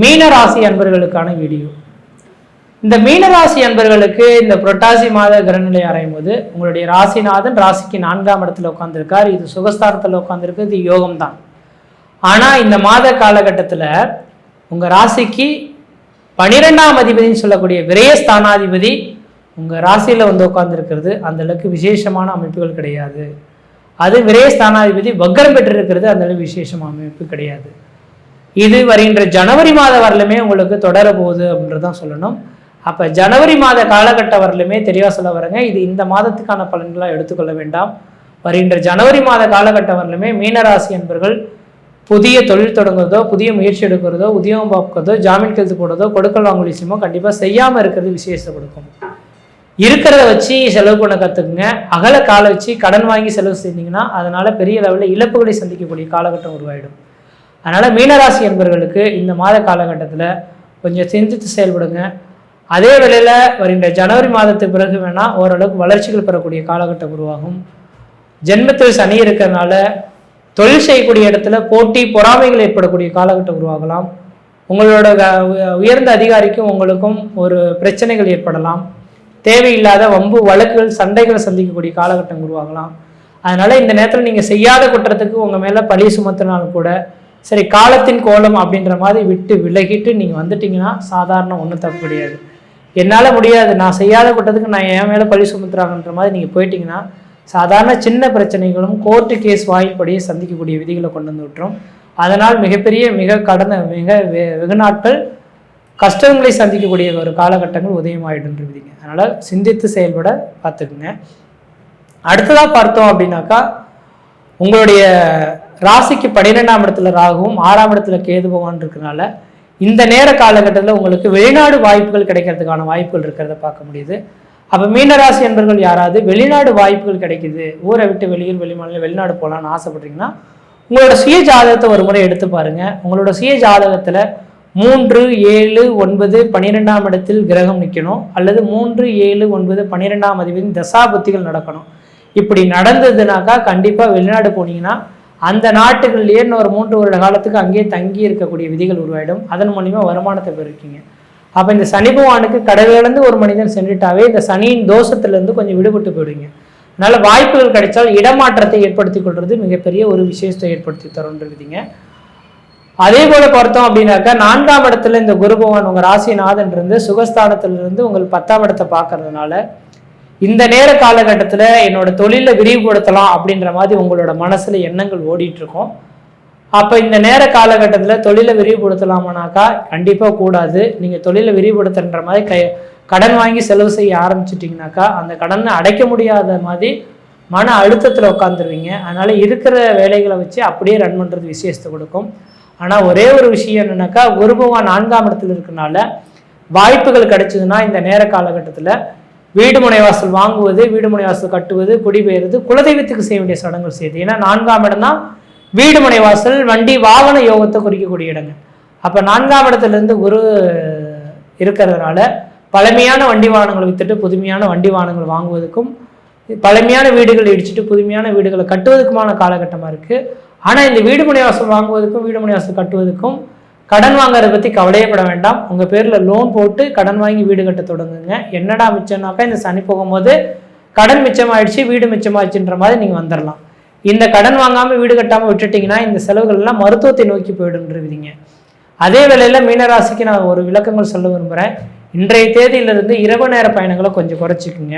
மீனராசி அன்பர்களுக்கான வீடியோ. இந்த மீனராசி அன்பர்களுக்கு இந்த புரட்டாசி மாத கிரகநிலை ஆராயும் போது உங்களுடைய ராசிநாதன் ராசிக்கு 4ஆம் இடத்துல உட்கார்ந்துருக்கார். இது சுகஸ்தானத்தில் உட்கார்ந்துருக்கு, இது யோகம் தான். ஆனால் இந்த மாத காலகட்டத்தில் உங்கள் ராசிக்கு 12ஆம் அதிபதினு சொல்லக்கூடிய விரயஸ்தானாதிபதி உங்கள் ராசியில் வந்து உட்கார்ந்துருக்கிறது அந்த அளவுக்கு விசேஷமான அமைப்புகள் கிடையாது. அது விரயஸ்தானாதிபதி வக்ரம் பெற்றிருக்கிறது அந்த அளவுக்கு விசேஷமான அமைப்பு கிடையாது. இது வருகின்ற ஜனவரி மாத வரலுமே உங்களுக்கு தொடர போகுது அப்படின்றதான் சொல்லணும். அப்போ ஜனவரி மாத காலகட்டம் வரலுமே தெளிவாக சொல்ல வரங்க, இது இந்த மாதத்துக்கான பலன்களாக எடுத்துக்கொள்ள வேண்டாம். வருகின்ற ஜனவரி மாத காலகட்டம் வரலுமே மீனராசி என்பர்கள் புதிய தொழில் தொடங்குறதோ, புதிய முயற்சி எடுக்கிறதோ, உத்தியோகம் பார்க்கிறதோ, ஜாமீன் கழுத்து போடுறதோ, கொடுக்கல் வாங்கல் விஷயமோ கண்டிப்பாக செய்யாமல் இருக்கிறது விசேஷத்தை கொடுக்கும். இருக்கிறத வச்சு செலவு பண்ண கற்றுக்குங்க. அகல காலை வச்சு கடன் வாங்கி செலவு செஞ்சீங்கன்னா அதனால பெரிய லெவலில் இழப்புகளை சந்திக்கக்கூடிய காலகட்டம் உருவாயிடும். அதனால் மீனராசி என்பவர்களுக்கு இந்த மாத காலகட்டத்தில் கொஞ்சம் சிந்தித்து செயல்படுங்க. அதே வேளையில் வருகின்ற ஜனவரி மாதத்துக்கு பிறகு வேணால் ஓரளவுக்கு வளர்ச்சிகள் பெறக்கூடிய காலகட்டம் உருவாகும். ஜென்மத்தில் சனி இருக்கிறதுனால தொழில் செய்யக்கூடிய இடத்துல போட்டி பொறாமைகள் ஏற்படக்கூடிய காலகட்டம் உருவாகலாம். உங்களோட உயர்ந்த அதிகாரிக்கும் உங்களுக்கும் ஒரு பிரச்சனைகள் ஏற்படலாம். தேவையில்லாத வம்பு வழக்குகள் சண்டைகளை சந்திக்கக்கூடிய காலகட்டம் உருவாகலாம். அதனால் இந்த நேரத்தில் நீங்கள் செய்யாத குற்றத்துக்கு உங்கள் மேலே பழி சுமத்தினாலும் கூட சரி காலத்தின் கோலம் அப்படின்ற மாதிரி விட்டு விலகிட்டு நீங்கள் வந்துட்டீங்கன்னா சாதாரண ஒன்றும் தப்பு கிடையாது. என்னால் முடியாது, நான் செய்யாத குற்றத்துக்கு நான் என் மேலே பழி சுமத்துறாங்கன்ற மாதிரி நீங்கள் போயிட்டீங்கன்னா சாதாரண சின்ன பிரச்சனைகளும் கோர்ட்டு கேஸ் வாயில்படியே சந்திக்கக்கூடிய விதிகளை கொண்டு வந்து விட்டுரும். அதனால் வெகு நாட்கள் கஷ்டங்களை சந்திக்கக்கூடிய ஒரு காலகட்டங்கள் உதயமாயிடுன்ற விதிங்க. அதனால் சிந்தித்து செயல்பட பார்த்துக்குங்க. அடுத்ததாக பார்த்தோம் அப்படின்னாக்கா உங்களுடைய ராசிக்கு 12ஆம் இடத்துல ராகுவும் 6ஆம் இடத்துல கேது பகவான் இருக்கிறதுனால இந்த நேர காலகட்டத்தில் உங்களுக்கு வெளிநாடு வாய்ப்புகள் கிடைக்கிறதுக்கான வாய்ப்புகள் இருக்கிறத பார்க்க முடியுது. அப்போ மீனராசி என்பர்கள் யாராவது வெளிநாடு வாய்ப்புகள் கிடைக்குது, ஊரை விட்டு வெளிநாடு போகலான்னு ஆசைப்படுறீங்கன்னா உங்களோட சுய ஜாதகத்தை ஒரு முறை எடுத்து பாருங்க. உங்களோட சுய ஜாதகத்தில் 3, 7, 9, 12ஆம் இடத்தில் கிரகம் நிற்கணும், அல்லது 3, 7, 9, 12ஆம் அதிபதியின் தசாபுத்திகள் நடக்கணும். இப்படி நடந்ததுனாக்கா கண்டிப்பாக வெளிநாடு போனீங்கன்னா அந்த நாட்டுகள்லேயே இன்னொரு 3 வருட காலத்துக்கு அங்கேயே தங்கி இருக்கக்கூடிய விதிகள் உருவாயிடும். அதன் மூலிமா வருமானத்தை பெருக்கீங்க. அப்போ இந்த சனி பகவானுக்கு கடவுளிலிருந்து ஒரு மனிதன் சென்றுட்டாவே இந்த சனியின் தோஷத்திலிருந்து கொஞ்சம் விடுபட்டு போயிடுங்க. அதனால் வாய்ப்புகள் கிடைச்சால் இடமாற்றத்தை ஏற்படுத்தி கொள்வது மிகப்பெரிய ஒரு விசேஷத்தை ஏற்படுத்தி தரும்ன்ற விதிங்க. அதே போல பார்த்தோம் அப்படின்னாக்கா 4ஆம் இடத்துல இந்த குரு பகவான் உங்கள் ராசிநாதன் இருந்து சுகஸ்தானத்திலிருந்து உங்கள் 10ஆம் இடத்தை பார்க்கறதுனால இந்த நேர காலகட்டத்தில் என்னோட தொழிலை விரிவுபடுத்தலாம் அப்படின்ற மாதிரி உங்களோட மனசுல எண்ணங்கள் ஓடிட்டு இருக்கும். அப்போ இந்த நேர காலகட்டத்தில் தொழிலை விரிவுபடுத்தலாமானாக்கா கண்டிப்பாக கூடாது. நீங்கள் தொழிலை விரிவுபடுத்துன்ற மாதிரி கடன் வாங்கி செலவு செய்ய ஆரம்பிச்சிட்டிங்கனாக்கா அந்த கடனை அடைக்க முடியாத மாதிரி மன அழுத்தத்தில் உட்காந்துருவீங்க. அதனால் இருக்கிற வேலைகளை வச்சு அப்படியே ரன் பண்ணுறது விசேஷத்தை கொடுக்கும். ஆனால் ஒரே ஒரு விஷயம் என்னன்னாக்கா குரு பகவான் 4ஆம் இடத்துல இருக்கனால வாய்ப்புகள் கிடைச்சதுன்னா இந்த நேர காலகட்டத்தில் வீடு முனைவாசல் வாங்குவது, வீடு முனைவாசல் கட்டுவது, குடிபெயர்வது, குலதெய்வத்துக்கு செய்ய வேண்டிய சடங்குகள் செய்யுது. ஏன்னா 4ஆம் இடம் தான் வீடு முனைவாசல் வண்டி வாகன யோகத்தை குறிக்கக்கூடிய இடங்க. அப்போ 4ஆம் இடத்துலேருந்து குரு இருக்கிறதுனால பழமையான வண்டி வாகனங்களை வித்துட்டு புதுமையான வண்டி வாகனங்கள் வாங்குவதற்கும், பழமையான வீடுகளை இடிச்சுட்டு புதுமையான வீடுகளை கட்டுவதற்குமான காலகட்டமாக இருக்குது. ஆனால் இந்த வீடு முனைவாசல் வாங்குவதற்கும் வீடு முனைவாசல் கட்டுவதற்கும் கடன் வாங்குறதை பற்றி கவலையப்பட வேண்டாம். உங்கள் பேரில் லோன் போட்டு கடன் வாங்கி வீடு கட்ட தொடங்குங்க. என்னடா மிச்சம்னாக்கா இந்த சனி போகும்போது கடன் மிச்சமாயிடுச்சு வீடு மிச்சமாயிடுச்சுன்ற மாதிரி நீங்கள் வந்துடலாம். இந்த கடன் வாங்காமல் வீடு கட்டாமல் விட்டுட்டிங்கன்னா இந்த செலவுகள்லாம் மருத்துவத்தை நோக்கி போயிடுன்றீங்க. அதே வேளையில் மீனராசிக்கு நான் ஒரு விளக்கங்கள் சொல்ல விரும்புகிறேன். இன்றைய தேதியிலிருந்து இரவு நேர பயணங்களை கொஞ்சம் குறைச்சிக்குங்க.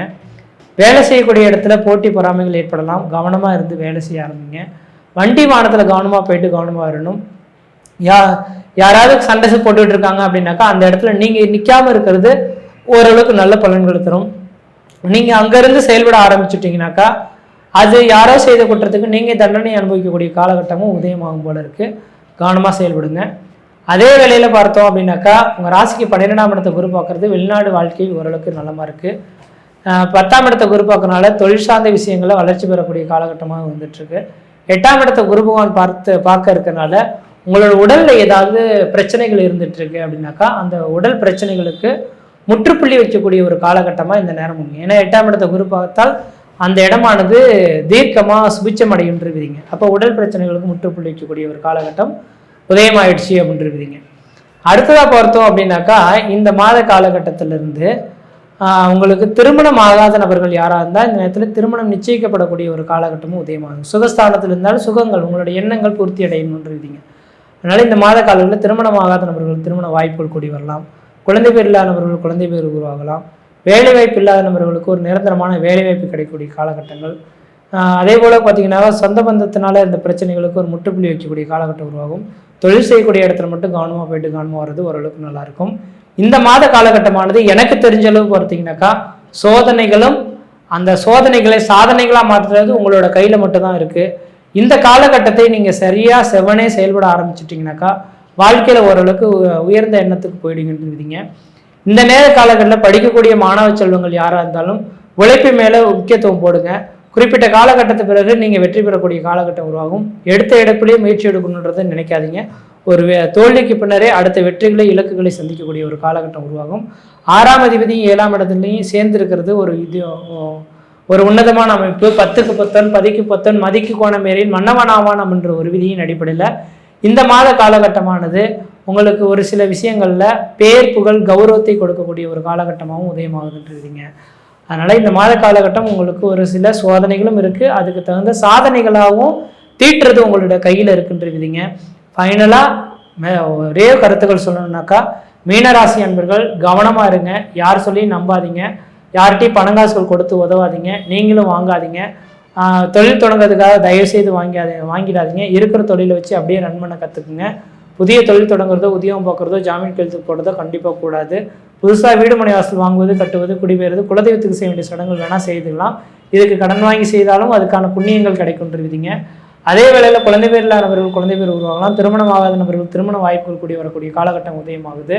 வேலை செய்யக்கூடிய இடத்துல போட்டி பொறாமைகள் ஏற்படலாம். கவனமாக இருந்து வேலை செய்ய ஆரம்பிங்க. வண்டி வாகனத்தில் கவனமாக போயிட்டு கவனமாக வரணும். யாராவது சண்டை போட்டுக்கிட்டு இருக்காங்க அப்படின்னாக்கா அந்த இடத்துல நீங்கள் நிற்காமல் இருக்கிறது ஓரளவுக்கு நல்ல பலன்கள் தரும். நீங்கள் அங்கேருந்து செயல்பட ஆரம்பிச்சுட்டிங்கனாக்கா அது யாரோ செய்த குற்றத்துக்கு நீங்கள் தண்டனை அனுபவிக்கக்கூடிய காலகட்டமும் உதயமாகும் போல இருக்குது. கவனமாக செயல்படுங்க. அதே வேளையில் பார்த்தோம் அப்படின்னாக்கா உங்கள் ராசிக்கு 12ஆம் இடத்தை குரு பார்க்கறது வெளிநாடு வாழ்க்கை ஓரளவுக்கு நல்லமாக இருக்குது. 10ஆம் இடத்தை குரு பார்க்கறனால தொழில் சார்ந்த விஷயங்களை வளர்ச்சி பெறக்கூடிய காலகட்டமாக வந்துட்டுருக்கு. 8ஆம் இடத்தை குரு பகவான் பார்க்க இருக்கிறனால உங்களோட உடலில் ஏதாவது பிரச்சனைகள் இருந்துட்டு இருக்கு அப்படின்னாக்கா அந்த உடல் பிரச்சனைகளுக்கு முற்றுப்புள்ளி வைக்கக்கூடிய ஒரு காலகட்டமாக இந்த நேரம் முடியும். ஏன்னா 8ஆம் இடத்தை குரு பார்த்தால் அந்த இடமானது தீர்க்கமாக சுபிச்சம் அடைகின்ற விதிங்க. அப்போ உடல் பிரச்சனைகளுக்கு முற்றுப்புள்ளி வைக்கக்கூடிய ஒரு காலகட்டம் உதயமாயிடுச்சு அப்படின்ற விதிங்க. அடுத்ததாக பார்த்தோம் அப்படின்னாக்கா இந்த மாத காலகட்டத்திலிருந்து உங்களுக்கு திருமணம் ஆகாத நபர்கள் யாராக இருந்தால் இந்த நேரத்தில் திருமணம் நிச்சயிக்கப்படக்கூடிய ஒரு காலகட்டமும் உதயமாகும். சுகஸ்தானத்தில் இருந்தாலும் சுகங்கள் உங்களுடைய எண்ணங்கள் பூர்த்தி அடையணுன்ற விதிங்க. அதனால் இந்த மாத காலங்களில் திருமணம் ஆகாத நபர்கள் திருமண வாய்ப்புகள் கூடி வரலாம். குழந்தை பேர் இல்லாத நபர்கள் குழந்தை பேர் உருவாகலாம். வேலை வாய்ப்பு இல்லாத நபர்களுக்கு ஒரு நிரந்தரமான வேலை வாய்ப்பு கிடைக்கக்கூடிய காலகட்டங்கள். அதே போல் பார்த்தீங்கன்னா சொந்த பந்தத்தினால இந்த பிரச்சனைகளுக்கு ஒரு முற்றுப்புள்ளி வைக்கக்கூடிய காலகட்டம் உருவாகும். தொழில் செய்யக்கூடிய இடத்துல மட்டும் கவனமாக போயிட்டு கவனமாக வர்றது ஓரளவுக்கு நல்லாயிருக்கும். இந்த மாத காலகட்டமானது எனக்கு தெரிஞ்ச அளவுக்கு பார்த்தீங்கன்னாக்கா சோதனைகளும் அந்த சோதனைகளை சாதனைகளாக மாற்றுறது உங்களோட கையில் மட்டும்தான் இருக்குது. இந்த காலகட்டத்தை நீங்கள் சரியாக செவனே செயல்பட ஆரம்பிச்சிட்டிங்கனாக்கா வாழ்க்கையில் ஓரளவுக்கு உயர்ந்த எண்ணத்துக்கு போயிடுங்கன்றீங்க. இந்த நேர காலகட்டத்தில் படிக்கக்கூடிய மாணவ செல்வங்கள் யாராக இருந்தாலும் உழைப்பு மேலே முக்கியத்துவம் போடுங்க. குறிப்பிட்ட காலகட்டத்துக்கு பிறகு நீங்கள் வெற்றி பெறக்கூடிய காலகட்டம் உருவாகும். எடுத்த இடத்துலேயே முயற்சி எடுக்கணுன்றதை நினைக்காதீங்க. ஒரு தோல்விக்கு பின்னரே அடுத்த வெற்றிகளை இலக்குகளை சந்திக்கக்கூடிய ஒரு காலகட்டம் உருவாகும். 6ஆம் அதிபதியும் 7ஆம் இடத்துலையும் சேர்ந்திருக்கிறது ஒரு உன்னதமான அமைப்பு. 10க்கு 10 10க்கு 10 மதிக்கு கோணமேறில் மன்னவனாவான் என்ற ஒரு விதியின் அடிப்படையில் இந்த மாத காலகட்டமானது உங்களுக்கு ஒரு சில விஷயங்களில் பேர் புகழ் கௌரவத்தை கொடுக்கக்கூடிய ஒரு காலகட்டமாகவும் உதயமாகுதுன்றீங்க. அதனால் இந்த மாத காலகட்டம் உங்களுக்கு ஒரு சில சோதனைகளும் இருக்குது. அதுக்கு தகுந்த சாதனைகளாகவும் தீட்டுறது உங்களோட கையில் இருக்குன்றீங்க. ஃபைனலாக ஒரே கருத்துக்கள் சொல்லணுன்னாக்கா மீனராசி அன்பர்கள் கவனமாக இருங்க. யார் சொல்லியும் நம்பாதீங்க. யார்கிட்டையும் பணங்காசுகள் கொடுத்து உதவாதீங்க. நீங்களும் வாங்காதீங்க. தொழில் தொடங்குறதுக்காக தயவுசெய்து வாங்கிடாதீங்க. இருக்கிற தொழிலை வச்சு அப்படியே ரன் பண்ண கற்றுக்குங்க. புதிய தொழில் தொடங்குறதோ உத்தியோகம் பார்க்குறதோ ஜாமீன் கழுத்து போடுறதோ கண்டிப்பாக கூடாது. புதுசாக வீடு மனை வாசல் வாங்குவது கட்டுவது குடிபெயர்வது குலதெய்வத்துக்கு செய்ய வேண்டிய சடங்குகள் வேணால் செய்துக்கலாம். இதுக்கு கடன் வாங்கி செய்தாலும் அதுக்கான புண்ணியங்கள் கிடைக்கும்ன்றீங்க. அதே வேளையில் குழந்தை பேர் இல்லாத நபர்கள் குழந்தை பேர் உருவாகலாம். திருமணம் ஆகாத நபர்கள் திருமண வாய்ப்புகள் கூடி வரக்கூடிய காலகட்டம் உதயமாகுது.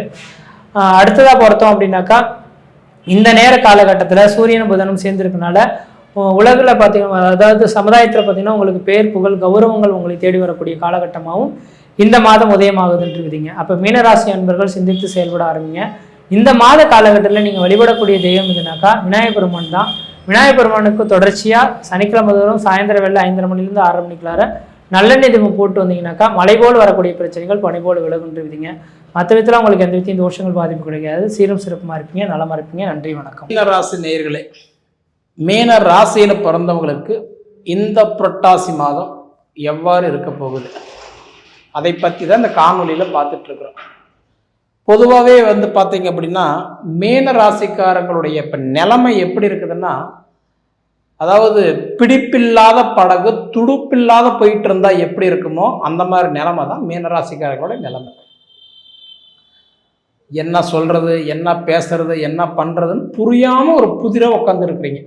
அடுத்ததாக பார்த்தோம் அப்படின்னாக்கா இந்த நேர காலகட்டத்தில் சூரியனும் புதனும் சேர்ந்திருக்கனால உலகில் பார்த்தீங்கன்னா அதாவது சமுதாயத்தில் பார்த்தீங்கன்னா உங்களுக்கு பேர் புகழ் கௌரவங்கள் உங்களை தேடி வரக்கூடிய காலகட்டமாகவும் இந்த மாதம் உதயமாகுதுன்றீங்க. அப்போ மீனராசி அன்பர்கள் சிந்தித்து செயல்பட ஆரம்பிங்க. இந்த மாத காலகட்டத்தில் நீங்கள் வழிபடக்கூடிய தெய்வம் எதுனாக்கா விநாயகப் பெருமான் தான். விநாயகப் பெருமானுக்கு தொடர்ச்சியாக சனிக்கிழமை தோறும் சாயந்தரம் வேலை 5:30 மணிலேருந்து 6 மணிக்குள்ளார நல்லெண்ணெய் தீபம் போட்டு வந்தீங்கன்னாக்கா மழை போல் வரக்கூடிய பிரச்சனைகள் பனி போல் விலகுன்றீங்க. மற்ற விதத்தில் உங்களுக்கு எந்த விதத்தையும் தோஷங்கள் பாதிப்பு கிடைக்காது. சீரும் சிறப்புமாக இருப்பீங்க, நலமாக இருப்பீங்க. நன்றி, வணக்கம். மீனராசி நேயர்களே, மீன ராசியில் பிறந்தவங்களுக்கு இந்த புரட்டாசி மாதம் எவ்வாறு இருக்க போகுது அதை பற்றி தான் இந்த காணொலியில் பார்த்துட்ருக்குறோம். பொதுவாகவே பார்த்தீங்க அப்படின்னா மீன ராசிக்காரங்களுடைய இப்போ நிலைமை எப்படி இருக்குதுன்னா, அதாவது பிடிப்பில்லாத படகு துடுப்பில்லாத போயிட்டு இருந்தால் எப்படி இருக்குமோ அந்த மாதிரி நிலைமை தான் மீனராசிக்காரர்களோட நிலைமை. என்ன சொல்கிறது, என்ன பேசுறது, என்ன பண்ணுறதுன்னு புரியாமல் ஒரு புதிராக உட்காந்து இருக்கிறீங்க.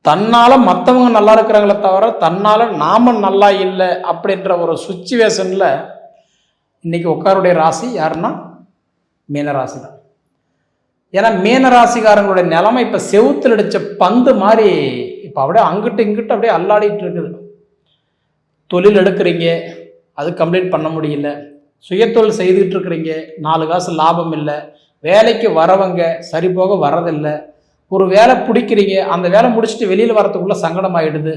தன்னால் மற்றவங்க நல்லா இருக்கிறாங்களே தவிர தன்னால் நாம நல்லா இல்லை அப்படின்ற ஒரு சுச்சுவேஷனில் இன்றைக்கி உட்காருடைய ராசி யாருன்னா மீனராசி தான். ஏன்னா மீனராசிக்காரங்களுடைய நிலைமை இப்போ செவுத்தில் அடித்த பந்து மாதிரி இப்போ அப்படியே அங்கிட்டு இங்கிட்டு அப்படியே அல்லாடிட்டு இருக்குது. தொழில் எடுக்கிறீங்க, அது கம்ப்ளீட் பண்ண முடியல. சுயத்தொழில் செய்துக்கிட்டு இருக்கிறீங்க, 4 காசு லாபம் இல்லை. வேலைக்கு வரவங்க சரி போக வரதில்லை. ஒரு வேலை பிடிக்கிறீங்க, அந்த வேலை முடிச்சுட்டு வெளியில் வரத்துக்குள்ளே சங்கடம் ஆகிடுது.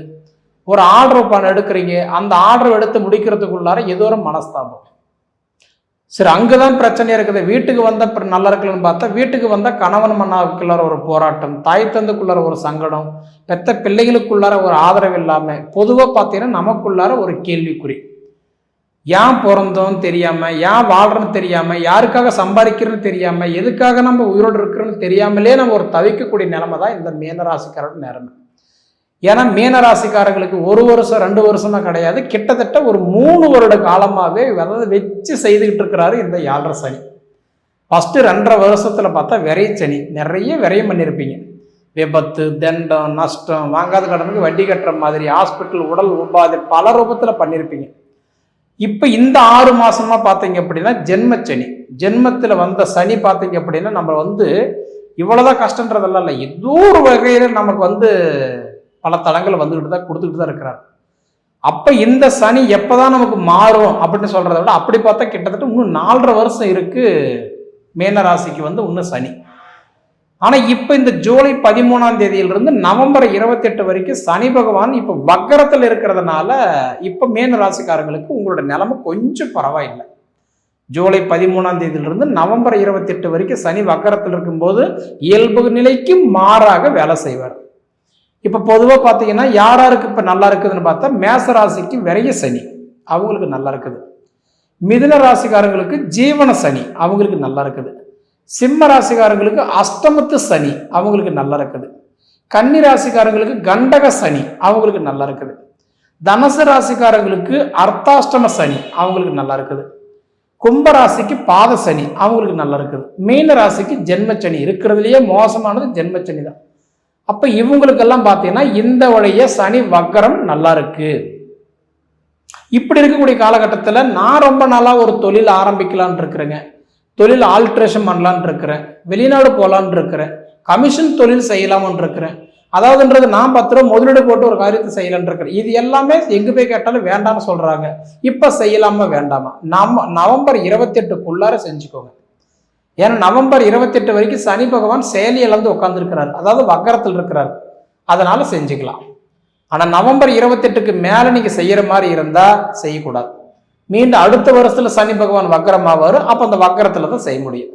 ஒரு ஆர்டர் பண்ண எடுக்கிறீங்க, அந்த ஆர்டர் எடுத்து முடிக்கிறதுக்குள்ளார ஏதோ ஒரு மனஸ்தாபம். சரி, அங்கே தான் பிரச்சனை இருக்குது. வீட்டுக்கு வந்தால் நல்லா இருக்கலன்னு பார்த்தா வீட்டுக்கு வந்தால் கணவன் மன்னாவுக்குள்ளார ஒரு போராட்டம், தாய் தந்துக்குள்ளார ஒரு சங்கடம், பெத்த பிள்ளைகளுக்குள்ளார ஒரு ஆதரவு இல்லாமல் பொதுவாக பார்த்தீங்கன்னா நமக்குள்ளார ஒரு கேள்விக்குறி. ஏன் பிறந்தோன்னு தெரியாமல், ஏன் வாழ்றோன்னு தெரியாமல், யாருக்காக சம்பாதிக்கிறோன்னு தெரியாமல், எதுக்காக நம்ம உயிரோடு இருக்கிறோன்னு தெரியாமலே நம்ம ஒரு தவிக்கக்கூடிய நிலைமை தான் இந்த மீனராசிக்காரோட நிலைமை. ஏன்னா மீனராசிக்காரங்களுக்கு 1 வருஷம் 2 வருஷமா கிடையாது, கிட்டத்தட்ட ஒரு 3 வருட காலமாகவே அதாவது வச்சு செய்துக்கிட்டு இருக்கிறாரு இந்த 7.5 சனி. ஃபஸ்ட்டு 2.5 வருஷத்தில் பார்த்தா விரை சனி, நிறைய விரயம் பண்ணியிருப்பீங்க. விபத்து, தண்டம், நஷ்டம், வாங்காத கடனுக்கு வட்டி கட்டுற மாதிரி, ஹாஸ்பிட்டல், உடல் உபாதை பல ரூபத்தில் பண்ணியிருப்பீங்க. இப்போ இந்த 6 மாசமா பார்த்தீங்க அப்படின்னா ஜென்மச்சனி, ஜென்மத்தில் வந்த சனி பார்த்தீங்க அப்படின்னா நம்ம இவ்வளோதான் கஷ்டன்றதெல்லாம் இல்லை, ஏதோ ஒரு வகையில் நமக்கு பல தளங்கள் வந்துக்கிட்டு தான் கொடுத்துக்கிட்டு தான் இருக்கிறார். அப்போ இந்த சனி எப்போதான் நமக்கு மாறும் அப்படின்னு சொல்கிறத விட அப்படி பார்த்தா கிட்டத்தட்ட இன்னும் 4.5 வருஷம் இருக்குது மீனராசிக்கு இன்னும் சனி. ஆனால் இப்போ இந்த ஜூலை 13ஆம் தேதியிலிருந்து நவம்பர் 28 வரைக்கும் சனி பகவான் இப்போ வக்கரத்தில் இருக்கிறதுனால இப்போ மீன ராசிக்காரங்களுக்கு உங்களோட நிலைமை கொஞ்சம் பரவாயில்லை. ஜூலை 13ஆம் தேதியிலிருந்து நவம்பர் 28 வரைக்கும் சனி வக்கரத்தில் இருக்கும்போது இயல்பு நிலைக்கு மாறாக வேலை செய்வார். இப்போ பொதுவாக பார்த்தீங்கன்னா யாராருக்கு இப்போ நல்லா இருக்குதுன்னு பார்த்தா மேச ராசிக்கு விரைய சனி அவங்களுக்கு நல்லா இருக்குது, மிதுன ராசிக்காரங்களுக்கு ஜீவன சனி அவங்களுக்கு நல்லா இருக்குது, சிம்ம ராசிக்காரங்களுக்கு அஷ்டமத்து சனி அவங்களுக்கு நல்லா இருக்குது, கன்னி ராசிக்காரங்களுக்கு கண்டக சனி அவங்களுக்கு நல்லா இருக்குது, தனுசு ராசிக்காரங்களுக்கு அர்த்தாஷ்டம சனி அவங்களுக்கு நல்லா இருக்குது, கும்ப ராசிக்கு பாத சனி அவங்களுக்கு நல்லா இருக்குது, மீன ராசிக்கு ஜென்மச்சனி இருக்கிறதுலையே மோசமானது ஜென்மச்சனி தான். அப்ப இவங்களுக்கெல்லாம் பார்த்தீங்கன்னா இந்த உடைய சனி வக்கரம் நல்லா இருக்கு. இப்படி இருக்கக்கூடிய காலகட்டத்தில் நான் ரொம்ப நாளாக ஒரு தொழில் ஆரம்பிக்கலான் இருக்கிறேங்க, தொழில் ஆல்ட்ரேஷன் பண்ணலான் இருக்கிறேன், வெளிநாடு போகலான் இருக்கிறேன், கமிஷன் தொழில் செய்யலாமன் இருக்கிறேன், அதாவதுன்றது நான் 10 ரூபா முதலீடு போட்டு ஒரு காரியத்தை செய்யலான் இருக்கிறேன். இது எல்லாமே எங்கே போய் கேட்டாலும் வேண்டாம்னு சொல்கிறாங்க. இப்போ செய்யலாமா வேண்டாமா? நவம்பர் 28க்குள்ளார செஞ்சுக்கோங்க. ஏன்னா நவம்பர் 28 வரைக்கும் சனி பகவான் செயலியில் வந்து உட்காந்துருக்கிறார், அதாவது வக்கரத்தில் இருக்கிறார், அதனால செஞ்சுக்கலாம். ஆனால் நவம்பர் 28க்கு மேலே நீங்கள் செய்கிற மாதிரி இருந்தால் செய்யக்கூடாது. மீண்டும் அடுத்த வருஷத்தில் சனி பகவான் வக்கரமாவார், அப்போ அந்த வக்கரத்தில் தான் செய்ய முடியும்.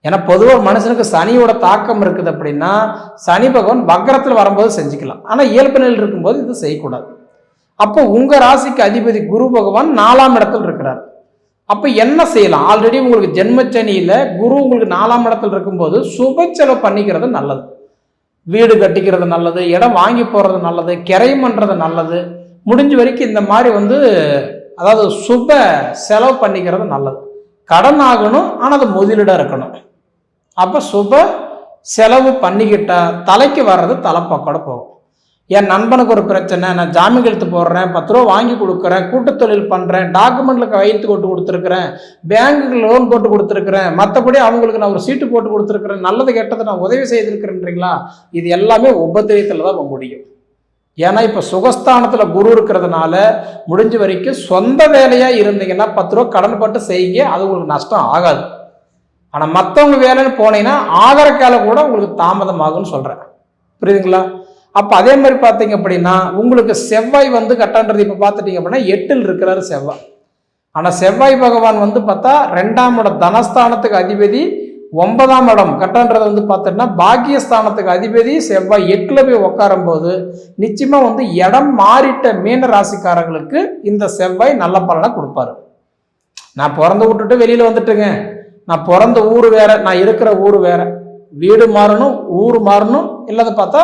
ஏன்னா பொதுவாக மனுஷனுக்கு சனியோட தாக்கம் இருக்குது அப்படின்னா சனி பகவான் வக்கரத்தில் வரும்போது செஞ்சுக்கலாம், ஆனால் இயல்பு நிலையில் இருக்கும்போது இது செய்யக்கூடாது. அப்போ உங்கள் ராசிக்கு அதிபதி குரு பகவான் 4ஆம் இடத்தில் இருக்கிறார். அப்போ என்ன செய்யலாம்? ஆல்ரெடி உங்களுக்கு ஜென்மச்சனியில் குரு உங்களுக்கு 4ஆம் இடத்துல இருக்கும்போது சுப செலவு பண்ணிக்கிறது நல்லது, வீடு கட்டிக்கிறது நல்லது, இடம் வாங்கி போகிறது நல்லது, கிரையம் பண்ணுறது நல்லது. முடிஞ்ச வரைக்கும் இந்த மாதிரி அதாவது சுப செலவு பண்ணிக்கிறது நல்லது. கடன் ஆகணும், ஆனால் அது முதலீடாக இருக்கணும். அப்போ சுப செலவு பண்ணிக்கிட்டா தலைக்கு வர்றது தலைப்பக்கோட போகும். என் நண்பனுக்கு ஒரு பிரச்சனை, நான் ஜாமீன் எழுத்து போடுறேன், 10 ரூபா வாங்கி கொடுக்குறேன், கூட்டுத்தொழில் பண்ணுறேன், டாக்குமெண்ட்ல கையெழுத்து போட்டு கொடுத்துருக்குறேன், பேங்குக்கு லோன் போட்டு கொடுத்துருக்குறேன், மற்றபடி அவங்களுக்கு நான் ஒரு சீட்டு போட்டு கொடுத்துருக்குறேன், நல்லது கெட்டதை நான் உதவி செய்திருக்கிறேன்றீங்களா? இது எல்லாமே உபத்திரயத்தில் தான் முடியும். ஏன்னா இப்போ சுகஸ்தானத்தில் குரு இருக்கிறதுனால முடிஞ்ச வரைக்கும் சொந்த வேலையாக இருந்தீங்கன்னா 10 ரூபா கடன் பட்டு செய்யுங்க, அது உங்களுக்கு நஷ்டம் ஆகாது. ஆனால் மற்றவங்க வேலைன்னு போனீங்கன்னா ஆகிற கால கூட உங்களுக்கு தாமதம் ஆகும்னு சொல்கிறேன், புரியுதுங்களா? அப்போ அதே மாதிரி பார்த்தீங்க அப்படின்னா உங்களுக்கு செவ்வாய் கட்டன்றது இப்போ பார்த்துட்டீங்க அப்படின்னா 8ல் இருக்கிறாரு செவ்வாய். ஆனால் செவ்வாய் பகவான் பார்த்தா 2ஆம் இடம் தனஸ்தானத்துக்கு அதிபதி, 9ஆம் இடம் கட்டன்றது பார்த்தோம்னா பாக்கியஸ்தானத்துக்கு அதிபதி செவ்வாய் 8ல் போய் உட்காரும் போது நிச்சயமா இடம் மாறிட்ட மீன ராசிக்காரங்களுக்கு இந்த செவ்வாய் நல்ல பலனை கொடுப்பாரு. நான் பிறந்து விட்டுட்டு வெளியில வந்துட்டுங்க, நான் பிறந்த ஊர் வேற, நான் இருக்கிற ஊர் வேற, வீடு மாறணும், ஊர் மாறணும், இல்லாத பார்த்தா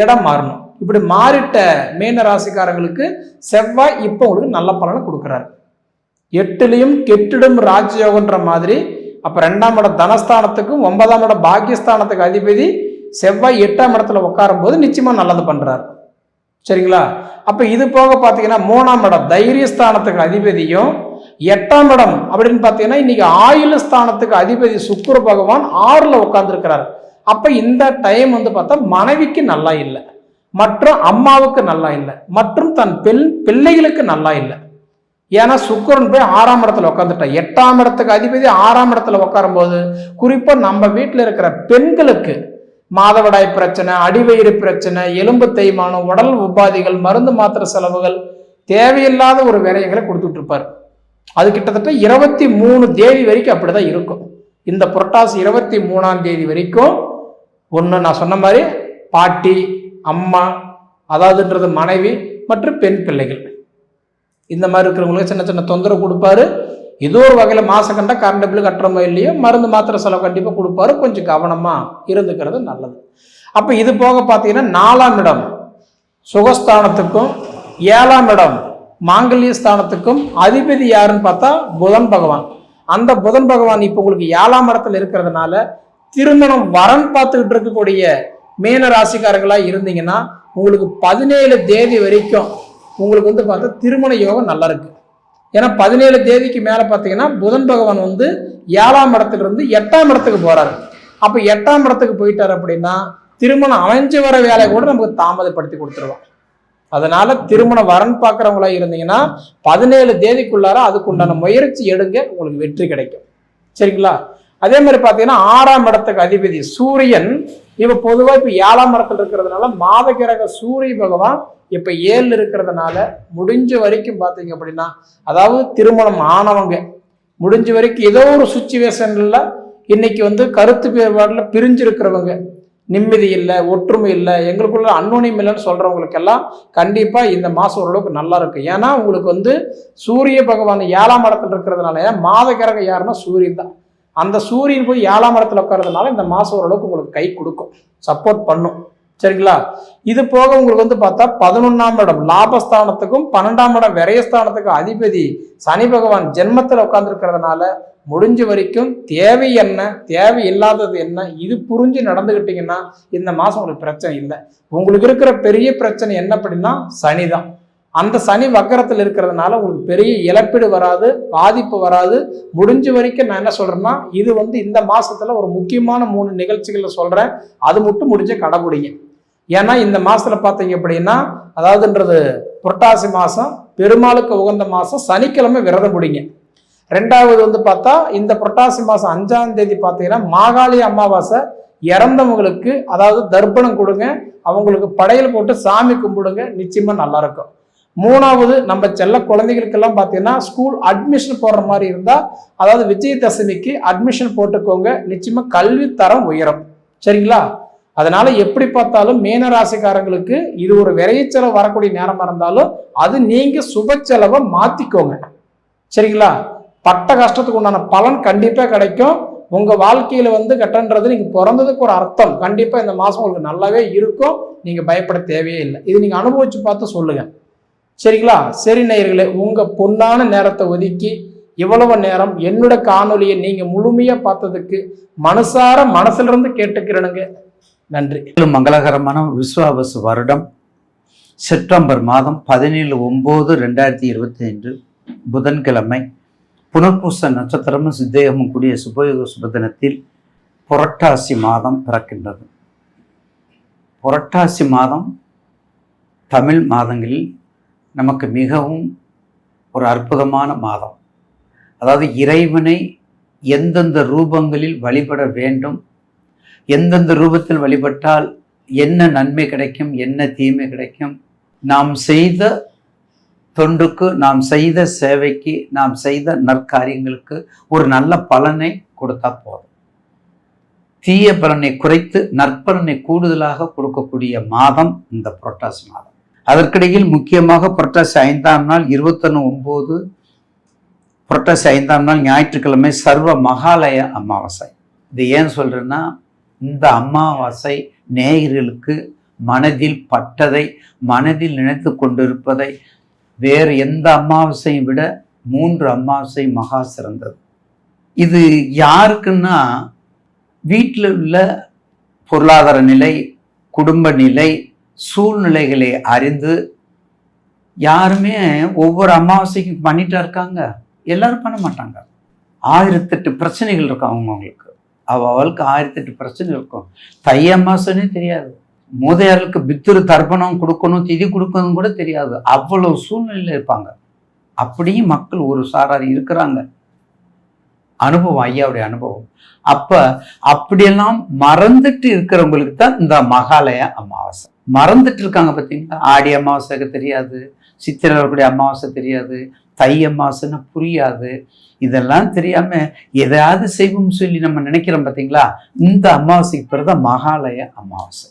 இடம் மாறணும். இப்படி மாறிட்ட மீன ராசிக்காரங்களுக்கு செவ்வாய் இப்போ உங்களுக்கு நல்ல பலனை கொடுக்குறாரு. 8லையும் கெட்டிடும் ராஜயோகன்ற மாதிரி. அப்போ 2ஆம் இடம் தனஸ்தானத்துக்கும் 9ஆம் இடம் பாக்கியஸ்தானத்துக்கு அதிபதி செவ்வாய் 8ஆம் இடத்துல உட்காரும் போது நிச்சயமா நல்லது பண்றாரு, சரிங்களா? அப்ப இது போக பார்த்தீங்கன்னா 3ஆம் இடம் தைரியஸ்தானத்துக்கு அதிபதியும் 8ஆம் இடம் அப்படின்னு பார்த்தீங்கன்னா இன்னைக்கு ஆயுள் ஸ்தானத்துக்கு அதிபதி சுக்கிர பகவான் 6ல் உட்கார்ந்துருக்கிறார். அப்ப இந்த டைம் பார்த்தா மனைவிக்கு நல்லா இல்லை, மற்றும் அம்மாவுக்கு நல்லா இல்லை, மற்றும் தன் பிள்ளைகளுக்கு நல்லா இல்லை. ஏன்னா சுக்கிரன் போய் 6ஆம் இடத்துல உட்காந்துட்டா. 8ஆம் இடத்துக்கு அதிபதி 6ஆம் இடத்துல உட்காரும் போது குறிப்பா நம்ம வீட்டில் இருக்கிற பெண்களுக்கு மாதவிடாய் பிரச்சனை, அடிவயிறு பிரச்சனை, எலும்பு தேய்மானம், உடல் உபாதிகள், மருந்து மாத்திரை செலவுகள், தேவையில்லாத ஒரு வேலைகளை கொடுத்துட்டு இருப்பார். அது கிட்டத்தட்ட 23 தேதி வரைக்கும் அப்படிதான் இருக்கும். இந்த புரட்டாசி 23ஆம் தேதி வரைக்கும் ஒன்று நான் சொன்ன மாதிரி பாட்டி, அம்மா, அதாவதுன்றது மனைவி மற்றும் பெண் பிள்ளைகள், இந்த மாதிரி இருக்கிறவங்களுக்கு சின்ன சின்ன தொந்தரவு கொடுப்பாரு. ஏதோ ஒரு வகையில் மாசம் கண்டா கரண்ட் பில்லு கட்டுறமோ இல்லையோ மருந்து மாத்திரை செலவு கண்டிப்பாக கொடுப்பாரு. கொஞ்சம் கவனமா இருந்துக்கிறது நல்லது. அப்போ இது போக பார்த்தீங்கன்னா 4ஆம் இடம் சுகஸ்தானத்துக்கும் 7ஆம் இடம் மாங்கல்ய ஸ்தானத்துக்கும் அதிபதி யாருன்னு பார்த்தா புதன் பகவான். அந்த புதன் பகவான் இப்போ உங்களுக்கு 7ஆம் இடத்துல இருக்கிறதுனால திருமணம் வரன் பார்த்துக்கிட்டு இருக்கக்கூடிய மீன ராசிக்காரங்களா இருந்தீங்கன்னா உங்களுக்கு 17 தேதி வரைக்கும் உங்களுக்கு பார்த்தா திருமண யோகம் நல்லா இருக்கு. ஏன்னா 17 தேதிக்கு மேல பார்த்தீங்கன்னா புதன் பகவான் 7ஆம் இடத்துல இருந்து 8ஆம் இடத்துக்கு போறாரு. அப்ப 8ஆம் இடத்துக்கு போயிட்டாரு அப்படின்னா திருமணம் அமைஞ்சு வர வேலையை கூட நமக்கு தாமதப்படுத்தி கொடுத்துருவோம். அதனால திருமண வரன் பார்க்குறவங்களா இருந்தீங்கன்னா 17 தேதிக்குள்ளார அதுக்குண்டான முயற்சி எடுங்க, உங்களுக்கு வெற்றி கிடைக்கும், சரிங்களா? அதே மாதிரி பார்த்தீங்கன்னா 6ஆம் இடத்துக்கு அதிபதி சூரியன் இப்போ பொதுவாக இப்போ 7ஆம் இடத்துல இருக்கிறதுனால மாத கிரக சூரிய பகவான் இப்போ 7 இருக்கிறதுனால முடிஞ்ச வரைக்கும் பார்த்தீங்க அப்படின்னா, அதாவது திருமணம் ஆனவங்க முடிஞ்ச வரைக்கும் ஏதோ ஒரு சுச்சுவேஷன்ல இன்னைக்கு வந்து கருத்து வேறுபாடில் பிரிஞ்சிருக்கிறவங்க, நிம்மதி இல்லை, ஒற்றுமை இல்லை, எங்களுக்குள்ள அன்னோனியம் இல்லைன்னு சொல்றவங்களுக்கெல்லாம் கண்டிப்பா இந்த மாசம் ஓரளவுக்கு நல்லா இருக்கு. ஏன்னா உங்களுக்கு வந்து சூரிய பகவான் 7ஆம் இடத்துல இருக்கிறதுனால, மாத கிரகம் யாருன்னா சூரியன் தான். அந்த சூரியன் போய் 7ஆம் இடத்துல உட்கார்றதுனால இந்த மாசம் ஓரளவுக்கு உங்களுக்கு கை கொடுக்கும், சப்போர்ட் பண்ணும். சரிங்களா? இது போக உங்களுக்கு வந்து பார்த்தா 11ஆம் இடம் லாபஸ்தானத்துக்கும் 12ஆம் இடம் விரயஸ்தானத்துக்கும் அதிபதி சனி பகவான் ஜென்மத்தில் உட்கார்ந்துருக்கிறதுனால முடிஞ்ச வரைக்கும் தேவை என்ன, தேவை இல்லாதது என்ன, இது புரிஞ்சு நடந்துக்கிட்டீங்கன்னா இந்த மாதம் உங்களுக்கு பிரச்சனை இல்லை. உங்களுக்கு இருக்கிற பெரிய பிரச்சனை என்ன அப்படின்னா சனி தான். அந்த சனி வக்கரத்தில் இருக்கிறதுனால உங்களுக்கு பெரிய இழப்பீடு வராது, பாதிப்பு வராது. முடிஞ்ச வரைக்கும் நான் என்ன சொல்றேன்னா, இது வந்து இந்த மாசத்துல ஒரு முக்கியமான 3 நிகழ்ச்சிகளை சொல்றேன், அது மட்டும் முடிஞ்ச கடைபிடிங்க. ஏன்னா இந்த மாசத்துல பார்த்தீங்க அப்படின்னா, அதாவதுன்றது புரட்டாசி மாசம் பெருமாளுக்கு உகந்த மாசம், சனிக்கிழமை விரதம் பிடிங்க. 2வது வந்து பார்த்தா இந்த புரட்டாசி மாசம் 5ஆம் தேதி பார்த்தீங்கன்னா மாகாளி அமாவாசை, இறந்தவங்களுக்கு அதாவது தர்ப்பணம் கொடுங்க, அவங்களுக்கு படையல் போட்டு சாமி கும்பிடுங்க, நிச்சயமா நல்லா இருக்கும். 3வது நம்ம செல்ல குழந்தைகளுக்கெல்லாம் பார்த்தீங்கன்னா ஸ்கூல் அட்மிஷன் போடுற மாதிரி இருந்தால், அதாவது விஜயதசமிக்கு அட்மிஷன் போட்டுக்கோங்க, நிச்சயமா கல்வி தரம் உயரும். சரிங்களா? அதனால எப்படி பார்த்தாலும் மீன ராசிக்காரங்களுக்கு இது ஒரு விரைய செலவு வரக்கூடிய நேரமா இருந்தாலும் அது நீங்க சுப செலவை மாத்திக்கோங்க. சரிங்களா? பட்ட கஷ்டத்துக்கு உண்டான பலன் கண்டிப்பா கிடைக்கும். உங்க வாழ்க்கையில வந்து கட்டன்றது நீங்க பிறந்ததுக்கு ஒரு அர்த்தம் கண்டிப்பா இந்த மாசம் உங்களுக்கு நல்லாவே இருக்கும். நீங்க பயப்பட தேவையே இல்லை. இது நீங்க அனுபவிச்சு பார்த்து சொல்லுங்க. சரிங்களா? சரி நேயர்களே, உங்க பொன்னான நேரத்தை ஒதுக்கி இவ்வளவு நேரம் என்னோட காணொலியை நீங்க முழுமையா பார்த்ததுக்கு மனசார மனசுல இருந்து கேட்டுக்கிறேனுங்க. நன்றி. மங்களகரமான விஸ்வாவசு வருடம் செப்டம்பர் மாதம் 17/9/2025 புதன்கிழமை புனர்பூச நட்சத்திரமும் சித்தேகமும் கூடிய சுபயோக சுபதினத்தில் புரட்டாசி மாதம் பிறக்கின்றது. புரட்டாசி மாதம் தமிழ் மாதங்களில் நமக்கு மிகவும் ஒரு அற்புதமான மாதம். அதாவது இறைவனை எந்தெந்த ரூபங்களில் வழிபட வேண்டும், எந்தெந்த ரூபத்தில் வழிபட்டால் என்ன நன்மை கிடைக்கும், என்ன தீமை கிடைக்கும், நாம் செய்த தொண்டுக்கு, நாம் செய்த சேவைக்கு, நாம் செய்த நற்காரியங்களுக்கு ஒரு நல்ல பலனை கொடுத்தா போதும். தீய பலனை குறைத்து நற்பலனை கூடுதலாக கொடுக்கக்கூடிய மாதம் இந்த புரட்டாசி மாதம். அதற்கிடையில் முக்கியமாக புரட்டாசி 5ஆம் நாள் 21/9 புரட்டாசி 5ஆம் நாள் ஞாயிற்றுக்கிழமை சர்வ மகாலய அமாவாசை. இது ஏன் சொல்றேன்னா, இந்த அமாவாசை நேயர்களுக்கு மனதில் பட்டதை, மனதில் நினைத்து கொண்டிருப்பதை வேறு எந்த அமாவாசையும் விட 3 அமாவாசை மகா சிறந்தது. இது யாருக்குன்னா, வீட்டில் உள்ள பொருளாதார நிலை, குடும்ப நிலை, சூழ்நிலைகளை அறிந்து யாருமே ஒவ்வொரு அமாவாசைக்கும் பண்ணிட்டா இருக்காங்க, எல்லாரும் பண்ண மாட்டாங்க. 1008 பிரச்சனைகள் இருக்கும் அவங்களுக்கு. அவளுக்கு 1008 பிரச்சனை இருக்கும். தை அமாவாசைன்னே தெரியாது, மூதையாருக்கு பித்திரு தர்ப்பணம் கொடுக்கணும், திதி கொடுக்கணும் கூட தெரியாது. அவ்வளவு சூழ்நிலையில் இருப்பாங்க. அப்படியும் மக்கள் ஒரு சாரார் இருக்கிறாங்க. அனுபவம், ஐயாவுடைய அனுபவம். அப்ப அப்படியெல்லாம் மறந்துட்டு இருக்கிறவங்களுக்கு தான் இந்த மகாலய அமாவாசை. மறந்துட்டு இருக்காங்க பார்த்தீங்களா? ஆடி அமாவாசைக்கு தெரியாது, சித்திரை வரக்கூடிய அமாவாசை தெரியாது, தை அமாவாசைன்னு புரியாது. இதெல்லாம் தெரியாம எதையாவது செய்வோம்னு சொல்லி நம்ம நினைக்கிறோம் பார்த்தீங்களா? இந்த அமாவாசைக்கு பிறகு தான் மகாலய அமாவாசை.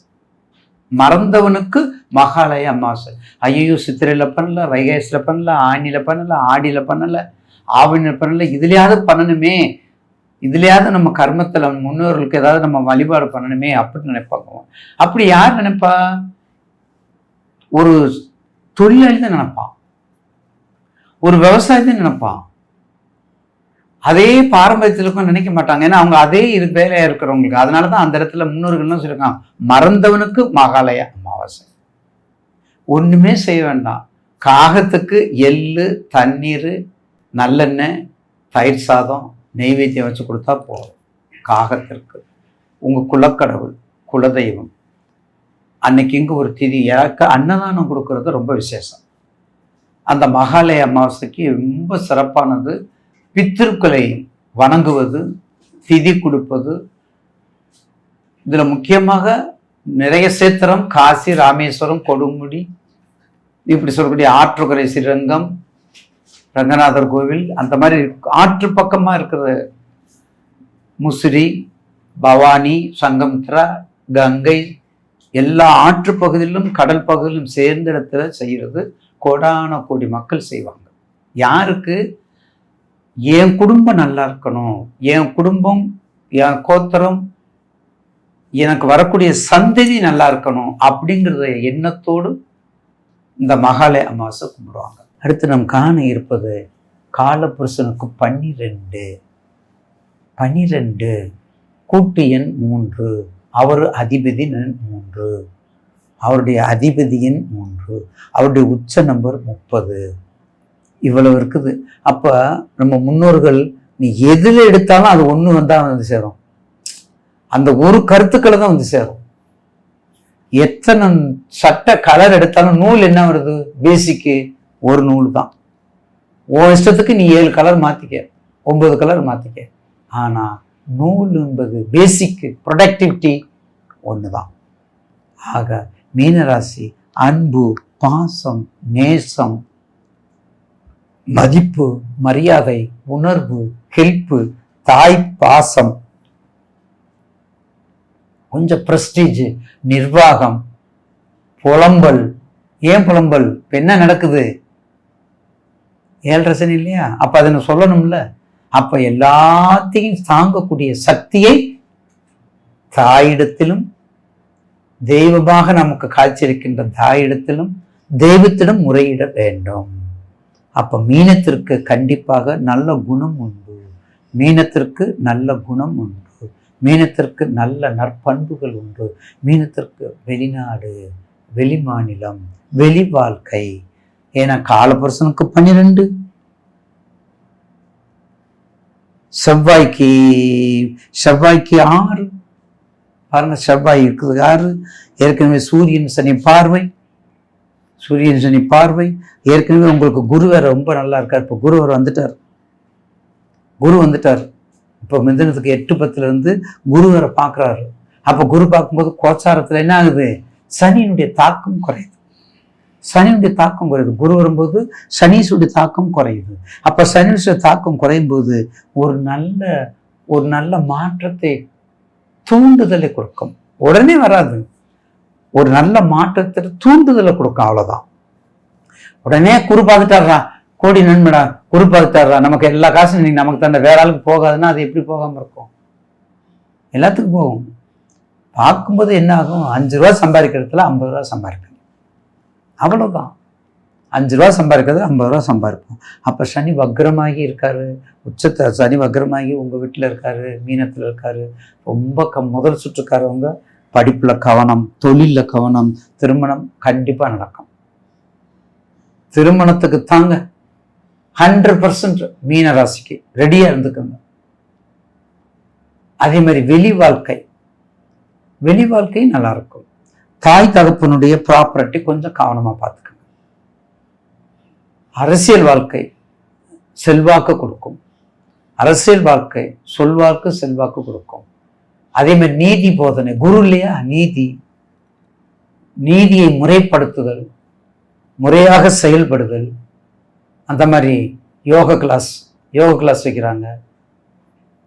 மறந்தவனுக்கு மகாலய அமாவாசை. ஐயோ, சித்திரையில பண்ணல, வைகாசியில பண்ணல, ஆணியில பண்ணல, ஆடியில பண்ணல, ஆவணியில பண்ணல, இதுலயாவது பண்ணணுமே, இதுலயாவது நம்ம கர்மத்துல முன்னோர்களுக்கு ஏதாவது நம்ம வழிபாடு பண்ணணுமே அப்படின்னு நினைப்பாங்க. அப்படி யார் நினைப்பா? ஒரு தொழிலாளி தான் நினைப்பான், ஒரு விவசாயத்தை நினைப்பான். அதே பாரம்பரியத்திலுக்கும் நினைக்க மாட்டாங்க. ஏன்னா அவங்க அதே வேலையா இருக்கிறவங்களுக்கு. அதனாலதான் அந்த இடத்துல முன்னோர்கள்லாம் சொல்லியிருக்காங்க, மறந்தவனுக்கு மகாலய அமாவாசை. ஒண்ணுமே செய்ய வேண்டாம். காகத்துக்கு எள்ளு, தண்ணீர், நல்லெண்ணெய், தயிர் சாதம், நெய்வேத்தியம் வச்சு கொடுத்தா போதும். காகத்திற்கு உங்க குலக்கடவுள், குலதெய்வம் அன்னைக்கு இங்கு ஒரு திதி யாருக்கு அன்னதானம் கொடுக்கறது ரொம்ப விசேஷம். அந்த மகாலய அமாவாசைக்கு ரொம்ப சிறப்பானது. பித்திருக்களை வணங்குவது, திதி கொடுப்பது. இதுல முக்கியமாக நிறைய சேத்திரம், காசி, ராமேஸ்வரம், கொடுமுடி, இப்படி சொல்லக்கூடிய ஆற்றுக்கரை, ஸ்ரீரங்கம், ரங்கநாதர் கோவில் அந்த மாதிரி ஆற்று பக்கமா இருக்கிற முசிறி, பவானி, சங்கமித்ரா, கங்கை எல்லா ஆற்று பகுதியிலும் கடல் பகுதியிலும் சேர்ந்த இடத்துல செய்யறது கோடான கோடி மக்கள் செய்வாங்க. யாருக்கு? என் குடும்பம் நல்லா இருக்கணும், என் குடும்பம், என் கோத்திரம், எனக்கு வரக்கூடிய சந்ததி நல்லா இருக்கணும் அப்படிங்கிறத எண்ணத்தோடு இந்த மகாலய அமாவாசை கும்பிடுவாங்க. அடுத்து நம் காண இருப்பது காலபுருஷனுக்கு 12 கூட்டு எண் 3, அவர் அதிபதி 3, அவருடைய அதிபதி எண் 3, அவருடைய உச்ச நம்பர் 30. இவ்வளவு இருக்குது. அப்ப நம்ம முன்னோர்கள் நீ எதுல எடுத்தாலும் அது ஒண்ணு வந்தா வந்து சேரும், அந்த ஒரு கருத்துக்களை தான் வந்து சேரும். எத்தனை சட்ட கலர் எடுத்தாலும் நூல் என்ன வருது? பேசிக்கு ஒரு நூல் தான். உன் இஷ்டத்துக்கு நீ 7 கலர் மாத்திக்க, 9 கலர் மாத்திக்க. ஆனா நூல் என்பது பேசிக்கு ப்ரொடக்டிவிட்டி ஒண்ணுதான். ஆக மீனராசி அன்பு, பாசம், நேசம், மதிப்பு, மரியாதை, உணர்வு, ஹெல்ப்பு, தாய் பாசம், கொஞ்சம் பிரஸ்டீஜ், நிர்வாகம், புலம்பல். ஏன் புலம்பல்? என்ன நடக்குது? 7 ரசனை இல்லையா? அப்ப அதை நான் சொல்லணும்ல. அப்ப எல்லாத்தையும் தாங்கக்கூடிய சக்தியை தாயிடத்திலும், தெய்வமாக நமக்கு காட்சியளிக்கின்ற தாயிடத்திலும் தெய்வத்திடம் முறையிட வேண்டும். அப்ப மீனத்திற்கு கண்டிப்பாக நல்ல குணம் உண்டு, மீனத்திற்கு நல்ல குணம் உண்டு, மீனத்திற்கு நல்ல நற்பண்புகள் உண்டு. மீனத்திற்கு வெளிநாடு, வெளி மாநிலம், வெளி வாழ்க்கை. ஏன்னா காலபுருஷனுக்கு 12, செவ்வாய்க்கு 6 பாருங்க, செவ்வாய் இருக்குது 6. ஏற்கனவே சூரியன் சனி பார்வை, ஏற்கனவே உங்களுக்கு குரு வேற ரொம்ப நல்லா இருக்கார். இப்போ குரு வேற வந்துட்டார். இப்போ மிதனத்துக்கு 8-10 இருந்து குரு வேற பார்க்குறாரு. அப்போ குரு பார்க்கும்போது கோச்சாரத்தில் என்ன ஆகுது? சனியினுடைய தாக்கம் குறையுது. குரு வரும்போது சனீசுடைய தாக்கம் குறையுது. அப்ப சனீசுடைய தாக்கம் குறையும் போது ஒரு நல்ல மாற்றத்தை, தூண்டுதலை கொடுக்கும். உடனே வராது, ஒரு நல்ல மாற்றத்தை தூண்டுதலை கொடுக்கும், அவ்வளவுதான். உடனே குரு பார்த்துட்டாரா, கோடி நன்மைடா, குரு பார்த்துட்டாரா, நமக்கு எல்லா காசும் நீங்க நமக்கு தந்த வேற ஆளுக்கு போகாதுன்னா அது எப்படி போகாம இருக்கும்? எல்லாத்துக்கும் போகும். பார்க்கும்போது என்ன ஆகும்? 5 ரூபா சம்பாதிக்கிறதுல 50 ரூபா சம்பாதிக்கணும், அவ்வளவுதான். 5 ரூபா சம்பாதிக்கிறது 50 ரூபா சம்பாதிப்போம். அப்ப சனி வக்ரமாகி இருக்காரு, உச்சத்தை சனி வக்ரமாகி உங்க வீட்டுல இருக்காரு, மீனத்துல இருக்காரு. ரொம்ப முதல் சுற்றுக்காரவங்க படிப்புல கவனம், தொழில கவனம், திருமணம் கண்டிப்பா நடக்கும். திருமணத்துக்கு தாங்க 100% மீன ராசிக்கு ரெடியா இருந்துக்கோங்க. அதே மாதிரி வெளி வாழ்க்கை நல்லா இருக்கும். தாய் தகப்பனுடைய ப்ராப்பர்ட்டி கொஞ்சம் கவனமா பார்த்துக்கோங்க. அரசியல் வாழ்க்கை செல்வாக்கு கொடுக்கும், அரசியல் வாழ்க்கை சொல்வாக்கு செல்வாக்கு கொடுக்கும். அதே மாதிரி நீதி போதனை, குரு இல்லையா, நீதியை முறைப்படுத்துதல், முறையாக செயல்படுதல். அந்த மாதிரி யோகா கிளாஸ் வைக்கிறாங்க,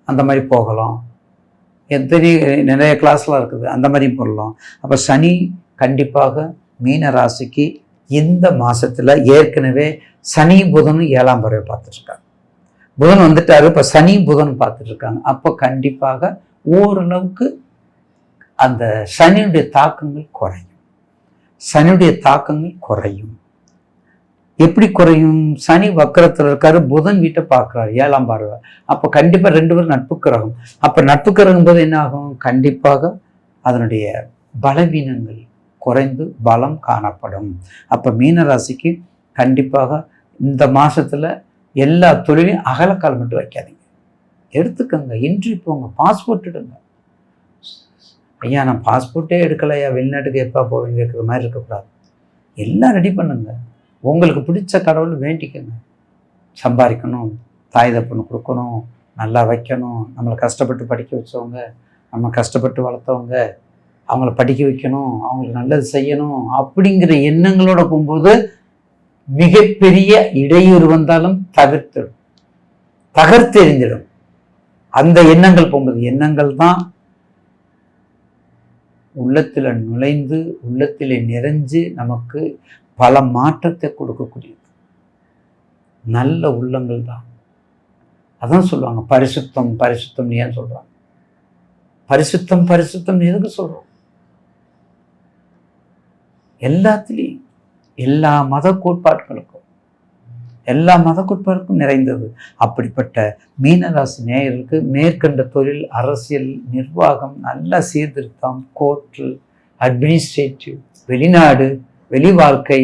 அந்த மாதிரி போகலாம். நிறைய கிளாஸ்லாம் இருக்குது, அந்த மாதிரியும் போடலாம். அப்போ சனி கண்டிப்பாக மீன ராசிக்கு இந்த மாசத்துல ஏற்கனவே சனி புதனும் 7ஆம் பறவை பார்த்துட்டு இருக்காங்க. புதன் வந்துட்டாரு, இப்போ சனி புதன் பார்த்துட்டு இருக்காங்க. அப்போ கண்டிப்பாக ஓரளவுக்கு அந்த சனியுடைய தாக்கங்கள் குறையும். எப்படி குறையும்? சனி வக்கரத்துல இருக்காரு, புதன் வீட்டை பார்க்கிறாரு, 7ஆம் பார்வை. அப்ப கண்டிப்பா 2 பேரும் நட்பு கிரகம். அப்ப நட்பு கிரகம் போது என்ன ஆகும்? கண்டிப்பாக அதனுடைய பலவீனங்கள் குறைந்து பலம் காணப்படும். அப்ப மீன ராசிக்கு கண்டிப்பாக இந்த மாசத்துல எல்லா தொழிலையும் அகலக்கால் மட்டும் வைக்காதீங்க, எடுத்துக்கோங்க. என்ட்ரி போங்க, பாஸ்போர்ட் எடுங்க. ஐயா நான் பாஸ்போர்ட்டே எடுக்கலையா, வெளிநாட்டுக்கு எப்போ போவீங்க இருக்கிற மாதிரி இருக்கக்கூடாது. எல்லாம் ரெடி பண்ணுங்க. உங்களுக்கு பிடிச்ச கடவுள் வேண்டிக்கங்க. சம்பாதிக்கணும், தாய் தப்புன்னு கொடுக்கணும், நல்லா வைக்கணும், நம்மளை கஷ்டப்பட்டு படிக்க வச்சவங்க, நம்ம கஷ்டப்பட்டு வளர்த்தவங்க, அவங்கள படிக்க வைக்கணும், அவங்களுக்கு நல்லது செய்யணும் அப்படிங்கிற எண்ணங்களோட போகும்போது மிகப்பெரிய இடையூறு வந்தாலும் தகர்த்தெறிந்திடும். அந்த எண்ணங்கள் போகும்போது, எண்ணங்கள் தான் உள்ளத்துல நுழைந்து உள்ளத்திலே நிறைஞ்சு நமக்கு பல மாற்றத்தை கொடுக்கக்கூடியது. நல்ல உள்ளங்கள் தான். அதான் சொல்லுவாங்க பரிசுத்தம் பரிசுத்தம். ஏன் சொல்றாங்க பரிசுத்தம் பரிசுத்தம்? எதுக்கு சொல்றோம்? எல்லாத்துலேயும் எல்லா மத கோட்பாடுகளுக்கும் நிறைந்தது. அப்படிப்பட்ட மீனராசி நேயர்களுக்கு மேற்கண்ட தொழில், அரசியல், நிர்வாகம், நல்ல சீர்திருத்தம், கோர்ட்டு, அட்மினிஸ்ட்ரேட்டிவ், வெளிநாடு, வெளி வாழ்க்கை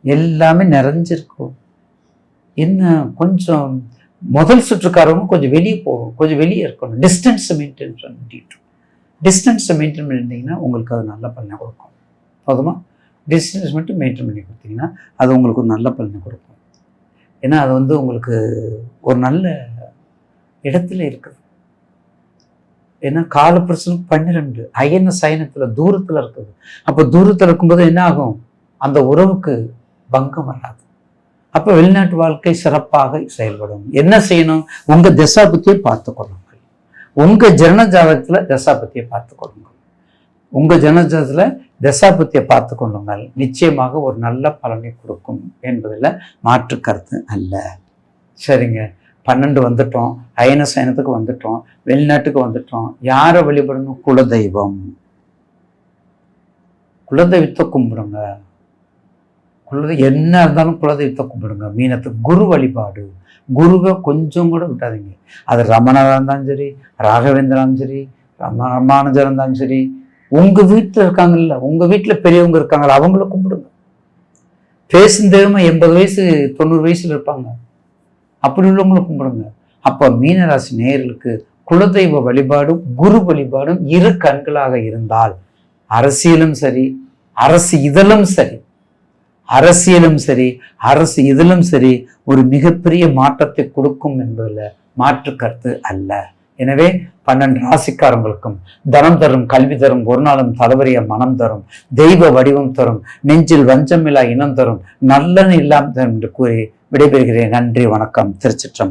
எல்லாமே நிறைஞ்சிருக்கும். என்ன கொஞ்சம் முதல் சுற்றுக்காரவங்க கொஞ்சம் வெளியே போகணும், கொஞ்சம் வெளியே இருக்கணும். டிஸ்டன்ஸை மெயின்டைன் பண்ணிட்டீங்கன்னா உங்களுக்கு அது நல்ல பலனை கொடுக்கும். போதுமா? டிஸ்டன்ஸ் மட்டும் மெயின்டைன் பண்ணி கொடுத்தீங்கன்னா அது உங்களுக்கு ஒரு நல்ல பலனை கொடுக்கும். ஏன்னா அது உங்களுக்கு ஒரு நல்ல இடத்துல இருக்குது. ஏன்னா காலப்புருஷனுக்கு 12 அயன சயனத்தில் தூரத்தில் இருக்குது. அப்போ தூரத்தில் இருக்கும்போது என்ன ஆகும்? அந்த உறவுக்கு பங்கம் வராது. அப்போ வெளிநாட்டு வாழ்க்கை சிறப்பாக செயல்படும். என்ன செய்யணும்? உங்கள் தசாபத்தியை பார்த்து கொள்ளுங்கள். உங்கள் ஜனஜாதகத்தில் தசாபத்தியை பார்த்து கொள்ளுங்கள். உங்கள் ஜனஜாதகத்தில் தசாபத்தியை பார்த்து கொள்ளுங்கள். நிச்சயமாக ஒரு நல்ல பலனை கொடுக்கும் என்பதில் மாற்று கருத்து அல்ல. சரிங்க, 12 வந்துட்டோம், அயன சயனத்துக்கு வந்துட்டோம், வெளிநாட்டுக்கு வந்துட்டோம். யாரை வழிபடணும்? குலதெய்வம். குலதெய்வத்தை கும்பிடுங்க. என்ன இருந்தாலும் குலதெய்வத்தை கும்பிடுங்க. மீனத்துக்கு குரு வழிபாடு. குருவை கொஞ்சம் கூட விட்டாதீங்க. அது ரமணராக இருந்தாலும் சரி, ராகவேந்திராலும் சரி, ராமானுஜர் இருந்தாலும் சரி, உங்கள் வீட்டில் இருக்காங்கல்ல, உங்கள் வீட்டில் பெரியவங்க இருக்காங்களா, அவங்கள கும்பிடுங்க. பேசும் தெய்வமா 80 வயசு 90 வயசுல இருப்பாங்க. அப்படி உள்ளவங்களை கும்பிடுங்க. அப்போ மீனராசி நேயர்களுக்கு குலதெய்வ வழிபாடும் குரு வழிபாடும் இரு கண்களாக இருந்தால் அரசியலும் சரி, அரசு இதழும் சரி ஒரு மிகப்பெரிய மாற்றத்தை கொடுக்கும் என்பதில் மாற்று கருத்து அல்ல. எனவே 12 ராசிக்காரங்களுக்கும் தனம் தரும், கல்வி தரும், ஒரு நாளும் தலைவரிய மனம் தரும், தெய்வ வடிவம் தரும், நெஞ்சில் வஞ்சமில்லா இனம் தரும், நல்லன இல்லாமல் தரும் என்று கூறி விடைபெறுகிறேன். நன்றி, வணக்கம். திருச்சிற்றம்பலம்.